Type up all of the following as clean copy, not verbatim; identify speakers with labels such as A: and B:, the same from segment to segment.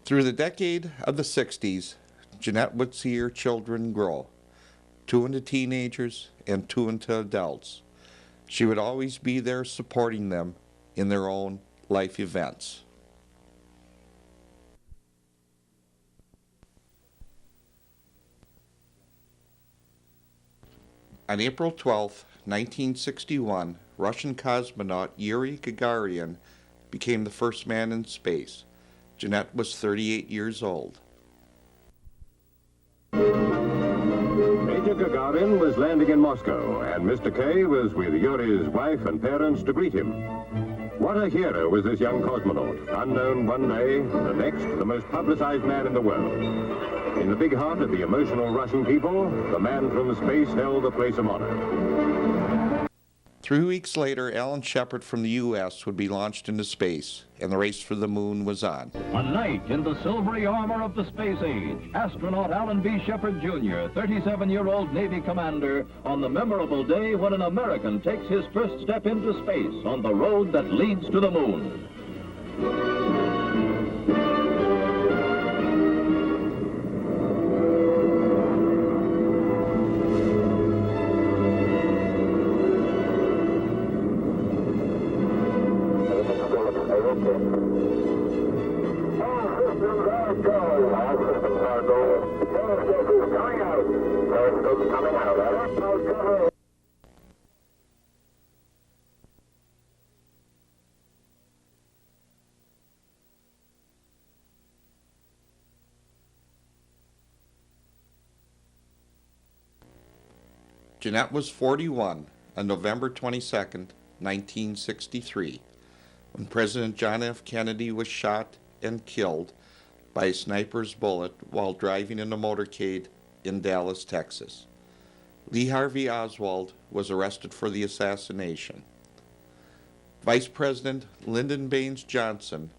A: Through the decade of the 60s, Jeanette would see her children grow, 2 into teenagers and 2 into adults. She would always be there supporting them in their own life events. On April 12, 1961, Russian cosmonaut Yuri Gagarin became the first man in space. Jeanette was 38 years old.
B: Major Gagarin was landing in Moscow, and Mr. K was with Yuri's wife and parents to greet him. What a hero was this young cosmonaut, unknown one day, the next, the most publicized man in the world. In the big heart of the emotional Russian people, the man from space held the place of honor.
A: 3 weeks later, Alan Shepard from the U.S. would be launched into space, and the race for the moon was on.
C: A knight in the silvery armor of the space age, astronaut Alan B. Shepard, Jr., 37-year-old Navy commander, on the memorable day when an American takes his first step into space on the road that leads to the moon.
A: Jeanette was 41 on November 22, 1963, when President John F. Kennedy was shot and killed by a sniper's bullet while driving in a motorcade in Dallas, Texas. Lee Harvey Oswald was arrested for the assassination. Vice President Lyndon Baines Johnson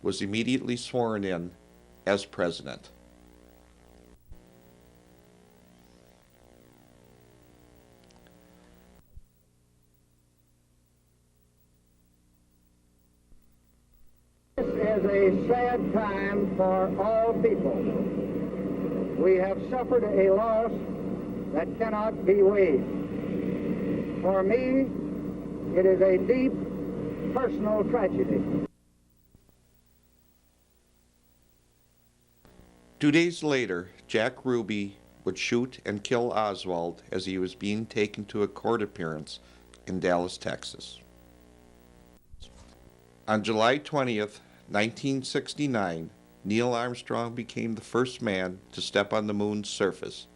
A: was immediately sworn in as president.
D: This is a sad time for all people. We have suffered a loss that cannot be weighed. For me, it is a deep personal tragedy.
A: 2 days later, Jack Ruby would shoot and kill Oswald as he was being taken to a court appearance in Dallas, Texas. On July 20th, 1969, Neil Armstrong became the first man to step on the moon's surface.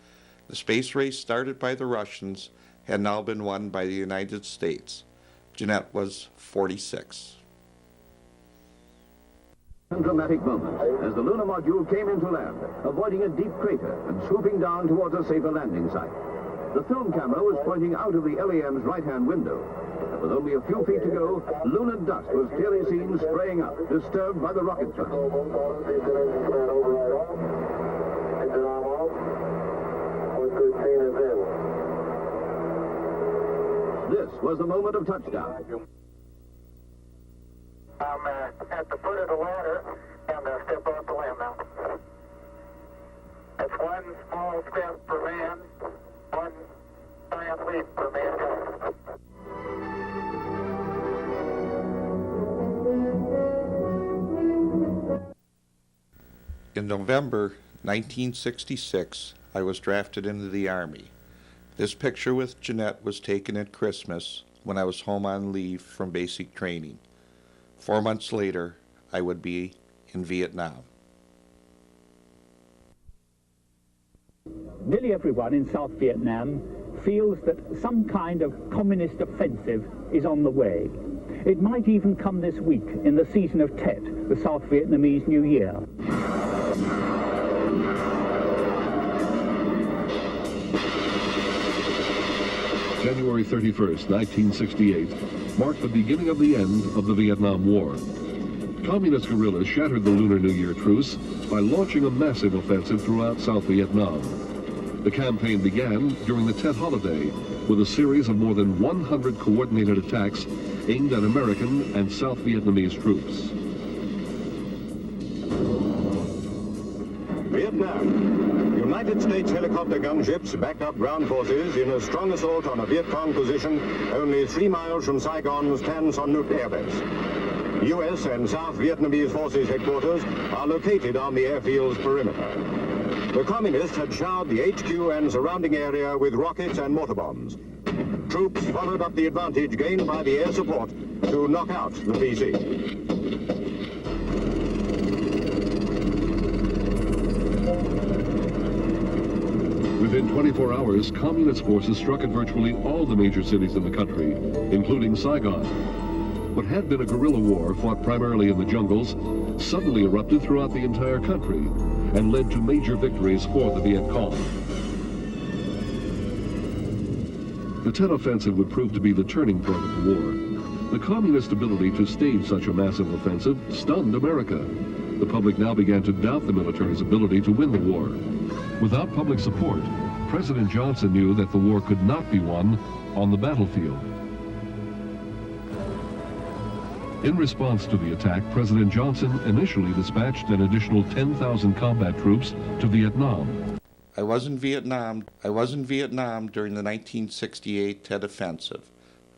A: The space race started by the Russians had now been won by the United States. Jeanette was 46.
B: A dramatic moment as the lunar module came into land, avoiding a deep crater and swooping down towards a safer landing site. The film camera was pointing out of the LEM's right-hand window. With only a few feet to go, lunar dust was clearly seen spraying up, disturbed by the rocket thrust. This was the moment of touchdown.
E: I'm at the foot of the ladder and step off the land now. It's one small step for man, one giant leap for mankind.
A: In November 1966, I was drafted into the Army. This picture with Jeanette was taken at Christmas when I was home on leave from basic training. 4 months later, I would be in Vietnam.
F: Nearly everyone in South Vietnam feels that some kind of communist offensive is on the way. It might even come this week in the season of Tet, the South Vietnamese New Year.
G: January 31st, 1968, marked the beginning of the end of the Vietnam War. Communist guerrillas shattered the Lunar New Year truce by launching a massive offensive throughout South Vietnam. The campaign began during the Tet holiday with a series of more than 100 coordinated attacks aimed at American and South Vietnamese troops.
B: Vietnam. United States helicopter gunships backed up ground forces in a strong assault on a Viet Cong position only 3 miles from Saigon's Tan Son Nhut Air Base. U.S. and South Vietnamese forces headquarters are located on the airfield's perimeter. The communists had showered the HQ and surrounding area with rockets and mortar bombs. Troops followed up the advantage gained by the air support to knock out the VC.
G: Within 24 hours, communist forces struck at virtually all the major cities in the country, including Saigon. What had been a guerrilla war fought primarily in the jungles suddenly erupted throughout the entire country and led to major victories for the Viet Cong. The Tet Offensive would prove to be the turning point of the war. The communist ability to stage such a massive offensive stunned America. The public now began to doubt the military's ability to win the war. Without public support, President Johnson knew that the war could not be won on the battlefield. In response to the attack, President Johnson initially dispatched an additional 10,000 combat troops to Vietnam.
A: I was in Vietnam during the 1968 Tet Offensive.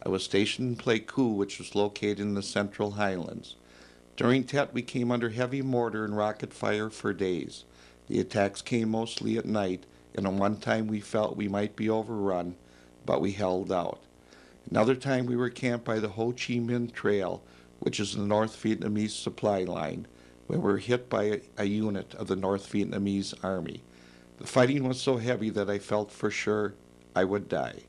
A: I was stationed in Pleiku, which was located in the Central Highlands. During Tet, we came under heavy mortar and rocket fire for days. The attacks came mostly at night, and on one time we felt we might be overrun, but we held out. Another time we were camped by the Ho Chi Minh Trail, which is the North Vietnamese supply line, when we were hit by a unit of the North Vietnamese Army. The fighting was so heavy that I felt for sure I would die.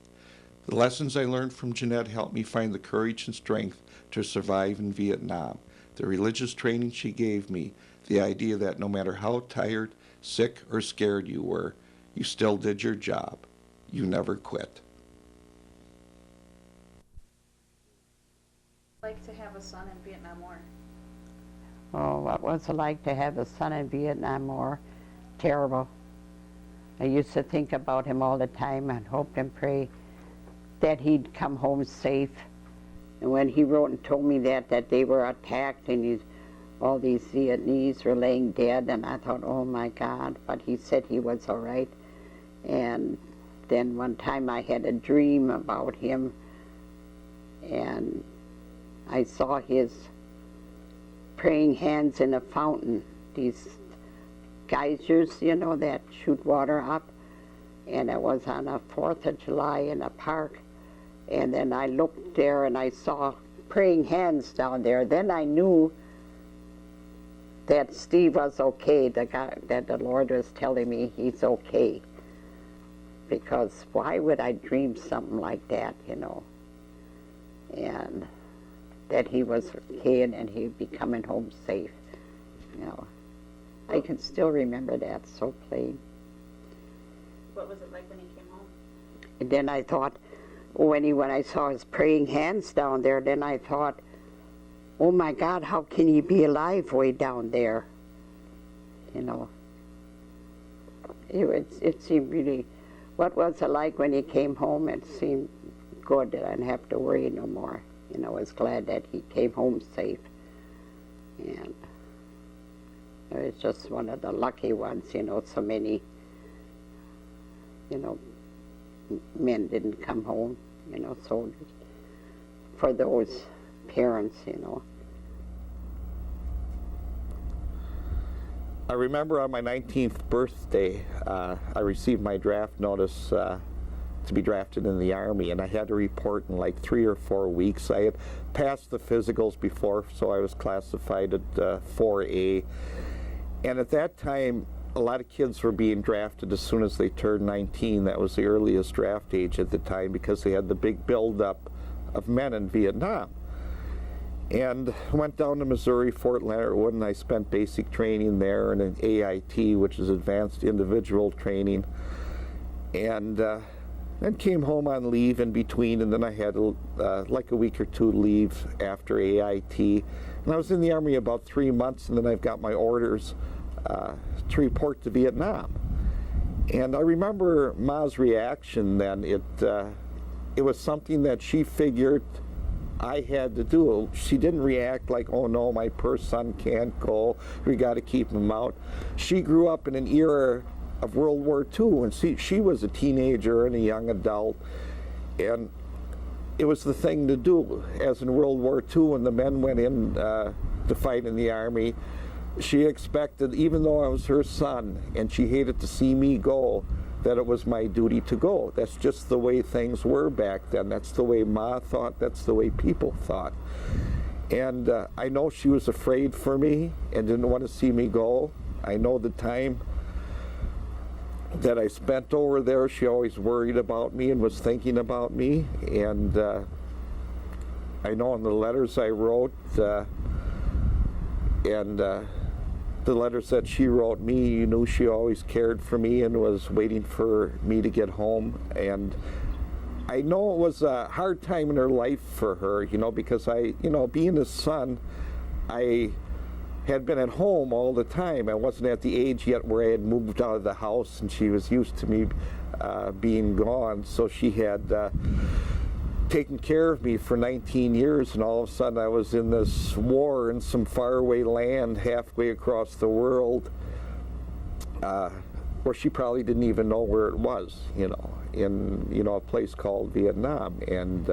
A: The lessons I learned from Jeanette helped me find the courage and strength to survive in Vietnam. The religious training she gave me, the idea that no matter how tired, sick, or scared you were, you still did your job. You never quit.
H: Like to have a son in Vietnam War?
I: Oh, what was it like to have a son in Vietnam War? Terrible. I used to think about him all the time and hoped and pray that he'd come home safe. And when he wrote and told me that they were attacked and all these Vietnamese were laying dead, and I thought, oh my God, but he said he was all right. And then one time I had a dream about him, and I saw his praying hands in a fountain, these geysers, you know, that shoot water up, and it was on a 4th of July in a park. And then I looked there and I saw praying hands down there. Then I knew that Steve was okay, the guy that the Lord was telling me he's okay. Because why would I dream something like that, you know? And that he was okay and he'd be coming home safe, you know. I can still remember that so plain.
H: What was it like when he came home?
I: And then I thought, when I saw his praying hands down there, then I thought, oh my God, how can he be alive way down there? You know, it seemed really, what was it like when he came home? It seemed good that I didn't have to worry no more. You know, I was glad that he came home safe. And it was just one of the lucky ones, you know, so many, you know, men didn't come home, you know, soldiers, for those parents, you know.
A: I remember on my 19th birthday, I received my draft notice to be drafted in the Army, and I had to report in like 3 or 4 weeks. I had passed the physicals before, so I was classified at 4A. And at that time, a lot of kids were being drafted as soon as they turned 19. That was the earliest draft age at the time because they had the big buildup of men in Vietnam. And I went down to Missouri, Fort Leonard Wood, and I spent basic training there and an AIT, which is Advanced Individual Training. And then came home on leave in between, and then I had like a week or 2 leave after AIT. And I was in the Army about 3 months, and then I've got my orders to report to Vietnam. And I remember Ma's reaction then. It was something that she figured I had to do. She didn't react like, oh no, my poor son can't go, we got to keep him out. She grew up in an era of World War II, and she was a teenager and a young adult, and it was the thing to do. As in World War II, when the men went in to fight in the Army, she expected, even though I was her son and she hated to see me go, that it was my duty to go. That's just the way things were back then. That's the way Ma thought, that's the way people thought. And I know she was afraid for me and didn't want to see me go. I know the time that I spent over there, she always worried about me and was thinking about me. And I know in the letters I wrote, the letters that she wrote me, you knew she always cared for me and was waiting for me to get home. And I know it was a hard time in her life for her, you know, because being a son, I had been at home all the time. I wasn't at the age yet where I had moved out of the house, and she was used to me being gone. So she had taken care of me for 19 years, and all of a sudden I was in this war in some faraway land halfway across the world, where she probably didn't even know where it was, you know, in a place called Vietnam. And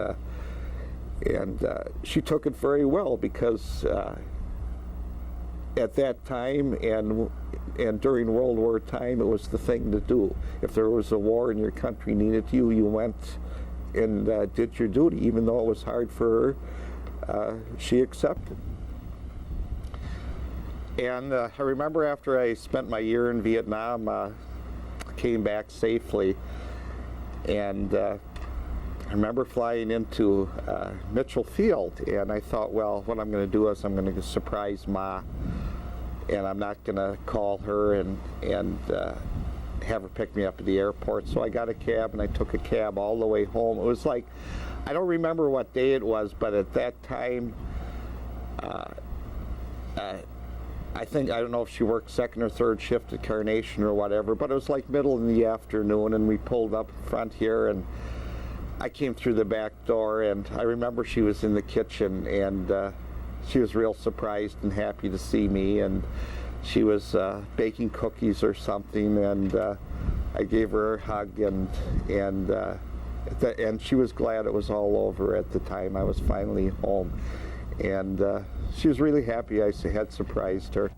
A: she took it very well, because at that time and during World War time, it was the thing to do. If there was a war and your country needed you, you went and did your duty. Even though it was hard for her, she accepted. And I remember after I spent my year in Vietnam, came back safely, and I remember flying into Mitchell Field, and I thought, well, what I'm going to do is I'm going to surprise Ma, and I'm not going to call her and have her pick me up at the airport. So I got a cab, and I took a cab all the way home. It was like, I don't remember what day it was, but at that time, I don't know if she worked second or third shift at Carnation or whatever, but it was like middle in the afternoon, and we pulled up front here, and I came through the back door, and I remember she was in the kitchen, and she was real surprised and happy to see me, and she was baking cookies or something, and I gave her a hug, and she was glad it was all over at the time. I was finally home, and she was really happy I had surprised her.